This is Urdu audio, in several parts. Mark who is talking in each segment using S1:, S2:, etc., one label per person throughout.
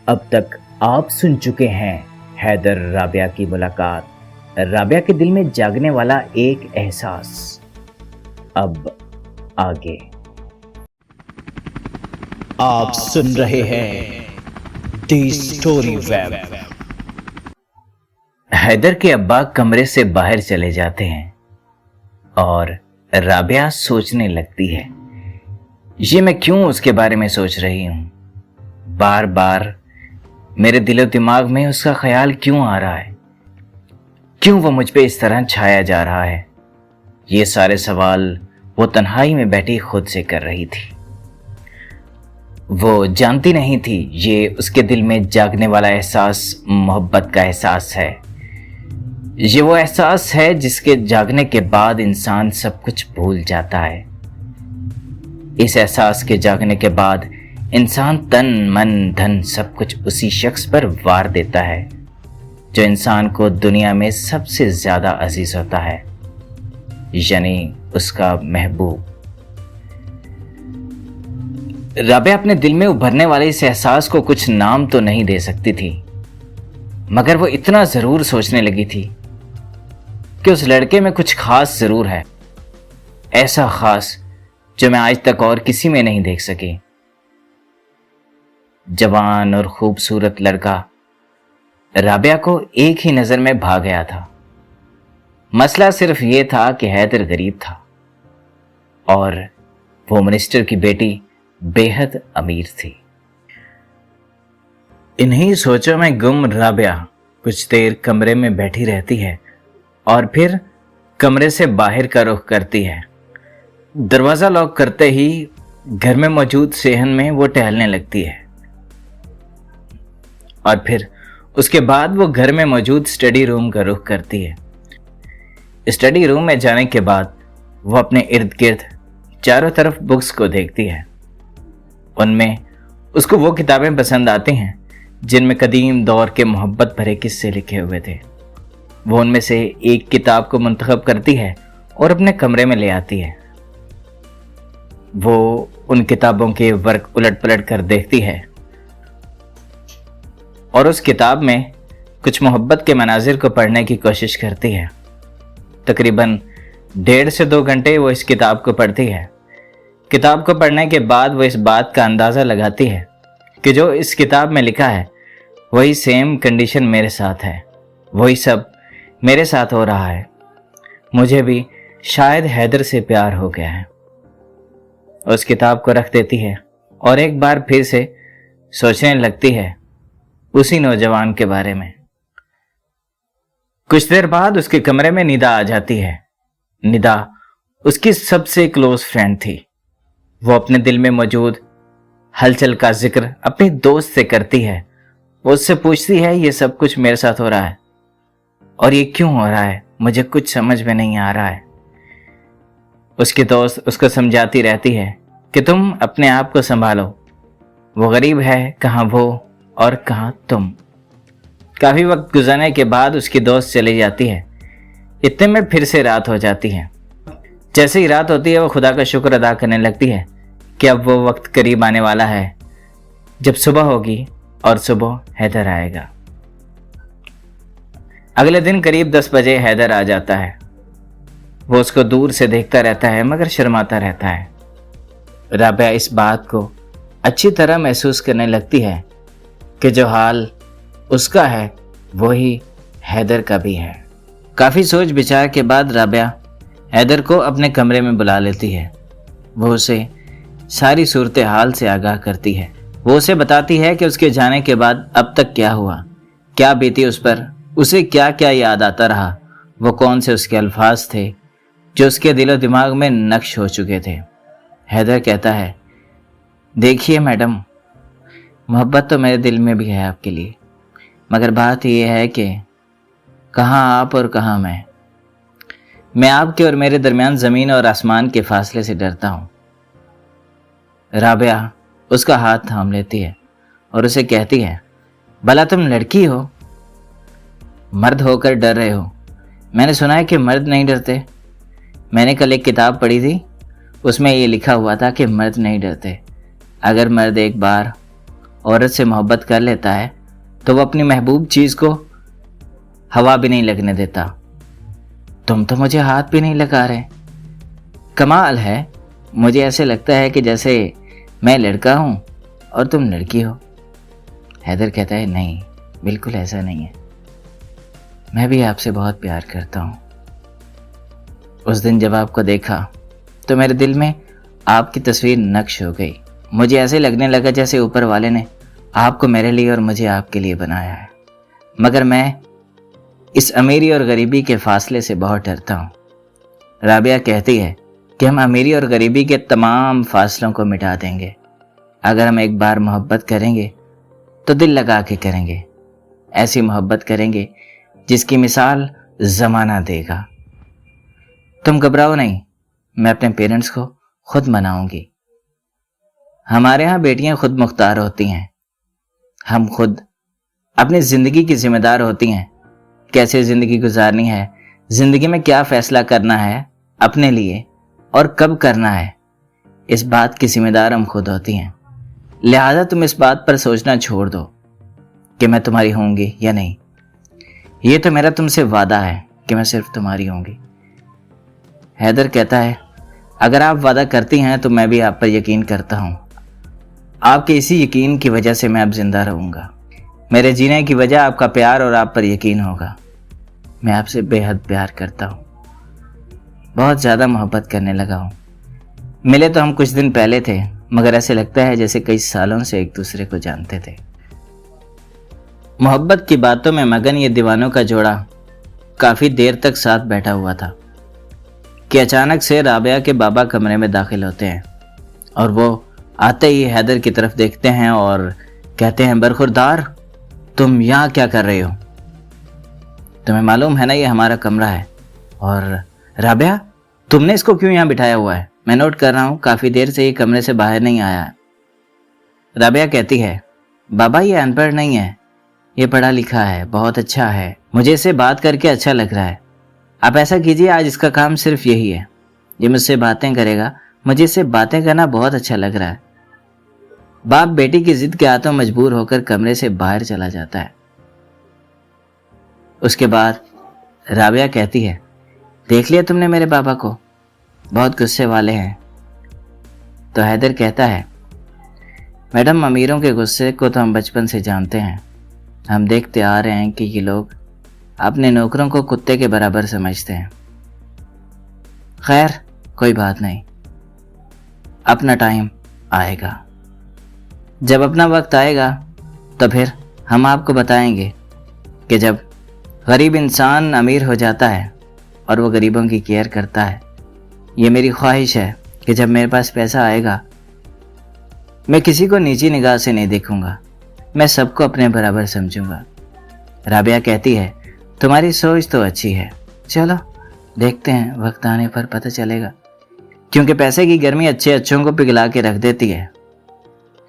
S1: اب تک آپ سن چکے ہیں حیدر رابعہ کی ملاقات، رابعہ کے دل میں جاگنے والا ایک احساس۔ اب آگے آپ سن رہے ہیں دی اسٹوری ویب۔ حیدر کے ابا کمرے سے باہر چلے جاتے ہیں اور رابعہ سوچنے لگتی ہے، یہ میں کیوں اس کے بارے میں سوچ رہی ہوں؟ بار بار میرے دل و دماغ میں اس کا خیال کیوں آ رہا ہے؟ کیوں وہ مجھ پہ اس طرح چھایا جا رہا ہے؟ یہ سارے سوال وہ تنہائی میں بیٹھی خود سے کر رہی تھی۔ وہ جانتی نہیں تھی یہ اس کے دل میں جاگنے والا احساس محبت کا احساس ہے۔ یہ وہ احساس ہے جس کے جاگنے کے بعد انسان سب کچھ بھول جاتا ہے۔ اس احساس کے جاگنے کے بعد انسان تن من دھن سب کچھ اسی شخص پر وار دیتا ہے جو انسان کو دنیا میں سب سے زیادہ عزیز ہوتا ہے، یعنی اس کا محبوب۔ رابعہ اپنے دل میں ابھرنے والے اس احساس کو کچھ نام تو نہیں دے سکتی تھی، مگر وہ اتنا ضرور سوچنے لگی تھی کہ اس لڑکے میں کچھ خاص ضرور ہے، ایسا خاص جو میں آج تک اور کسی میں نہیں دیکھ سکی۔ جوان اور خوبصورت لڑکا رابعہ کو ایک ہی نظر میں بھا گیا تھا۔ مسئلہ صرف یہ تھا کہ حیدر غریب تھا اور وہ منسٹر کی بیٹی بے حد امیر تھی۔ انہی سوچوں میں گم رابعہ کچھ دیر کمرے میں بیٹھی رہتی ہے اور پھر کمرے سے باہر کا رخ کرتی ہے۔ دروازہ لاک کرتے ہی گھر میں موجود صحن میں وہ ٹہلنے لگتی ہے اور پھر اس کے بعد وہ گھر میں موجود اسٹڈی روم کا رخ کرتی ہے۔ اسٹڈی روم میں جانے کے بعد وہ اپنے ارد گرد چاروں طرف بکس کو دیکھتی ہے۔ ان میں اس کو وہ کتابیں پسند آتی ہیں جن میں قدیم دور کے محبت بھرے قصے لکھے ہوئے تھے۔ وہ ان میں سے ایک کتاب کو منتخب کرتی ہے اور اپنے کمرے میں لے آتی ہے۔ وہ ان کتابوں کے ورق الٹ پلٹ کر دیکھتی ہے اور اس کتاب میں کچھ محبت کے مناظر کو پڑھنے کی کوشش کرتی ہے۔ تقریباً 1.5 سے 2 گھنٹے وہ اس کتاب کو پڑھتی ہے۔ کتاب کو پڑھنے کے بعد وہ اس بات کا اندازہ لگاتی ہے کہ جو اس کتاب میں لکھا ہے وہی سیم کنڈیشن میرے ساتھ ہے، وہی سب میرے ساتھ ہو رہا ہے۔ مجھے بھی شاید حیدر سے پیار ہو گیا ہے۔ اس کتاب کو رکھ دیتی ہے اور ایک بار پھر سے سوچنے لگتی ہے اسی نوجوان کے بارے میں۔ کچھ دیر بعد اس کے کمرے میں ندا آ جاتی ہے۔ ندا اس کی سب سے کلوز فرینڈ تھی۔ وہ اپنے دل میں موجود ہلچل کا ذکر اپنی دوست سے کرتی ہے۔ وہ اس سے پوچھتی ہے یہ سب کچھ میرے ساتھ ہو رہا ہے اور یہ کیوں ہو رہا ہے، مجھے کچھ سمجھ میں نہیں آ رہا ہے۔ اس کی دوست اس کو سمجھاتی رہتی ہے کہ تم اپنے آپ کو سنبھالو، وہ غریب ہے، کہاں وہ اور کہاں تم۔ کافی وقت گزرنے کے بعد اس کی دوست چلی جاتی ہے۔ اتنے میں پھر سے رات ہو جاتی ہے۔ جیسے ہی رات ہوتی ہے وہ خدا کا شکر ادا کرنے لگتی ہے کہ اب وہ وقت قریب آنے والا ہے جب صبح ہوگی اور صبح حیدر آئے گا۔ اگلے دن قریب 10 بجے حیدر آ جاتا ہے۔ وہ اس کو دور سے دیکھتا رہتا ہے مگر شرماتا رہتا ہے۔ رابعہ اس بات کو اچھی طرح محسوس کرنے لگتی ہے کہ جو حال اس کا ہے وہی حیدر کا بھی ہے۔ کافی سوچ بچار کے بعد رابعہ حیدر کو اپنے کمرے میں بلا لیتی ہے۔ وہ اسے ساری صورتحال سے آگاہ کرتی ہے۔ وہ اسے بتاتی ہے کہ اس کے جانے کے بعد اب تک کیا ہوا، کیا بیتی اس پر، اسے کیا کیا یاد آتا رہا، وہ کون سے اس کے الفاظ تھے جو اس کے دل و دماغ میں نقش ہو چکے تھے۔ حیدر کہتا ہے، دیکھیے میڈم، محبت تو میرے دل میں بھی ہے آپ کے لیے، مگر بات یہ ہے کہ کہاں آپ اور کہاں میں آپ کے اور میرے درمیان زمین اور آسمان کے فاصلے سے ڈرتا ہوں۔ رابعہ اس کا ہاتھ تھام لیتی ہے اور اسے کہتی ہے، بھلا تم لڑکی ہو، مرد ہو کر ڈر رہے ہو؟ میں نے سنا ہے کہ مرد نہیں ڈرتے۔ میں نے کل ایک کتاب پڑھی تھی، اس میں یہ لکھا ہوا تھا کہ مرد نہیں ڈرتے، اگر مرد ایک بار عورت سے محبت کر لیتا ہے تو وہ اپنی محبوب چیز کو ہوا بھی نہیں لگنے دیتا۔ تم تو مجھے ہاتھ بھی نہیں لگا رہے۔ کمال ہے، مجھے ایسے لگتا ہے کہ جیسے میں لڑکا ہوں اور تم لڑکی ہو۔ حیدر کہتا ہے نہیں، بالکل ایسا نہیں ہے، میں بھی آپ سے بہت پیار کرتا ہوں۔ اس دن جب آپ کو دیکھا تو میرے دل میں آپ کی تصویر نقش ہو گئی۔ مجھے ایسے لگنے لگا جیسے اوپر والے نے آپ کو میرے لیے اور مجھے آپ کے لیے بنایا ہے، مگر میں اس امیری اور غریبی کے فاصلے سے بہت ڈرتا ہوں۔ رابعہ کہتی ہے کہ ہم امیری اور غریبی کے تمام فاصلوں کو مٹا دیں گے اگر ہم ایک بار محبت کریں گے تو دل لگا کے کریں گے، ایسی محبت کریں گے جس کی مثال زمانہ دے گا۔ تم گھبراؤ نہیں، میں اپنے پیرنٹس کو خود مناؤں گی۔ ہمارے ہاں بیٹیاں خود مختار ہوتی ہیں، ہم خود اپنی زندگی کی ذمہ دار ہوتی ہیں، کیسے زندگی گزارنی ہے، زندگی میں کیا فیصلہ کرنا ہے اپنے لیے اور کب کرنا ہے، اس بات کی ذمہ دار ہم خود ہوتی ہیں۔ لہذا تم اس بات پر سوچنا چھوڑ دو کہ میں تمہاری ہوں گی یا نہیں، یہ تو میرا تم سے وعدہ ہے کہ میں صرف تمہاری ہوں گی۔ حیدر کہتا ہے اگر آپ وعدہ کرتی ہیں تو میں بھی آپ پر یقین کرتا ہوں، آپ کے اسی یقین کی وجہ سے میں اب زندہ رہوں گا۔ میرے جینے کی وجہ آپ کا پیار اور آپ پر یقین ہوگا۔ میں آپ سے بے حد پیار کرتا ہوں، بہت زیادہ محبت کرنے لگا ہوں۔ ملے تو ہم کچھ دن پہلے تھے، مگر ایسے لگتا ہے جیسے کئی سالوں سے ایک دوسرے کو جانتے تھے۔ محبت کی باتوں میں مگن یہ دیوانوں کا جوڑا کافی دیر تک ساتھ بیٹھا ہوا تھا کہ اچانک سے رابعہ کے بابا کمرے میں داخل ہوتے ہیں اور وہ آتے ہی حیدر کی طرف دیکھتے ہیں اور کہتے ہیں برخوردار، تم یہاں کیا کر رہے ہو؟ تمہیں معلوم ہے نا یہ ہمارا کمرہ ہے، اور رابعہ تم نے اس کو کیوں یہاں بٹھایا ہوا ہے؟ میں نوٹ کر رہا ہوں کافی دیر سے یہ کمرے سے باہر نہیں آیا ہے۔ رابعہ کہتی ہے بابا یہ ان پڑھ نہیں ہے، یہ پڑھا لکھا ہے، بہت اچھا ہے، مجھے اس سے بات کر کے اچھا لگ رہا ہے۔ آپ ایسا کیجیے، آج اس کا کام صرف یہی ہے، یہ مجھ سے باتیں کرے گا، مجھے اس سے باتیں کرنا بہت اچھا لگ رہا ہے۔ باپ بیٹی کی ضد کے ہاتھوں مجبور ہو کر کمرے سے باہر چلا جاتا ہے۔ اس کے بعد رابعہ کہتی ہے دیکھ لیا تم نے میرے بابا کو، بہت غصے والے ہیں۔ تو حیدر کہتا ہے میڈم امیروں کے غصے کو تو ہم بچپن سے جانتے ہیں، ہم دیکھتے آ رہے ہیں کہ یہ لوگ اپنے نوکروں کو کتے کے برابر سمجھتے ہیں۔ خیر کوئی بات نہیں، اپنا ٹائم آئے گا، جب اپنا وقت آئے گا تو پھر ہم آپ کو بتائیں گے کہ جب غریب انسان امیر ہو جاتا ہے اور وہ غریبوں کی کیئر کرتا ہے۔ یہ میری خواہش ہے کہ جب میرے پاس پیسہ آئے گا میں کسی کو نیچی نگاہ سے نہیں دیکھوں گا، میں سب کو اپنے برابر سمجھوں گا۔ رابعہ کہتی ہے تمہاری سوچ تو اچھی ہے، چلو دیکھتے ہیں، وقت آنے پر پتہ چلے گا، کیونکہ پیسے کی گرمی اچھے اچھوں کو پگھلا کے رکھ دیتی ہے۔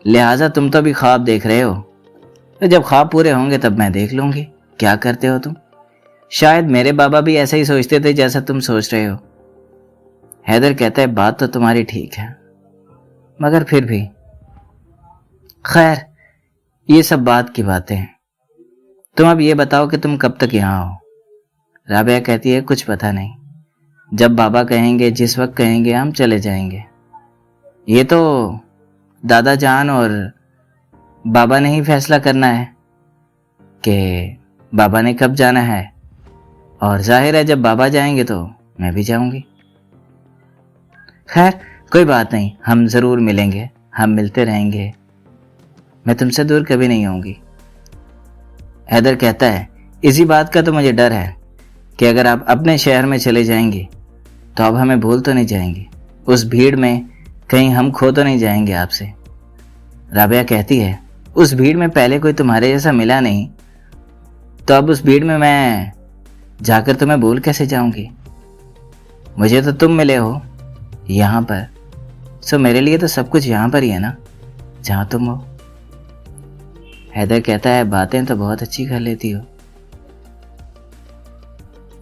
S1: لہٰذا تم تو بھی خواب دیکھ رہے ہو، تو جب خواب پورے ہوں گے تب میں دیکھ لوں گی کیا کرتے ہو تم۔ شاید میرے بابا بھی ایسا ہی سوچتے تھے جیسا تم سوچ رہے ہو۔ حیدر کہتا ہے بات تو تمہاری ٹھیک ہے، مگر پھر بھی خیر یہ سب بات کی باتیں ہیں، تم اب یہ بتاؤ کہ تم کب تک یہاں ہو؟ رابعہ کہتی ہے کچھ پتہ نہیں، جب بابا کہیں گے، جس وقت کہیں گے ہم چلے جائیں گے۔ یہ تو دادا جان اور بابا نے ہی فیصلہ کرنا ہے کہ بابا نے کب جانا ہے، اور ظاہر ہے جب بابا جائیں گے تو میں بھی جاؤں گی۔ خیر کوئی بات نہیں، ہم ضرور ملیں گے، ہم ملتے رہیں گے، میں تم سے دور کبھی نہیں ہوں گی۔ حیدر کہتا ہے اسی بات کا تو مجھے ڈر ہے کہ اگر آپ اپنے شہر میں چلے جائیں گی تو اب ہمیں بھول تو نہیں جائیں گے، اس بھیڑ میں کہیں ہم کھو تو نہیں جائیں گے آپ سے۔ رابعہ کہتی ہے اس بھیڑ میں پہلے کوئی تمہارے جیسا ملا نہیں، تو اب اس بھیڑ میں جا کر تمہیں بھول کیسے جاؤں گی؟ مجھے تو تم ملے ہو یہاں پر، سو میرے لیے تو سب کچھ یہاں پر ہی ہے نا جہاں تم ہو۔ حیدر کہتا ہے باتیں تو بہت اچھی کر لیتی ہو،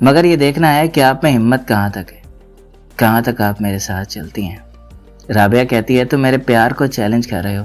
S1: مگر یہ دیکھنا ہے کہ آپ میں ہمت کہاں تک ہے، کہاں تک آپ میرے ساتھ چلتی ہیں۔ رابعہ کہتی ہے تم میرے پیار کو چیلنج کر رہے ہو۔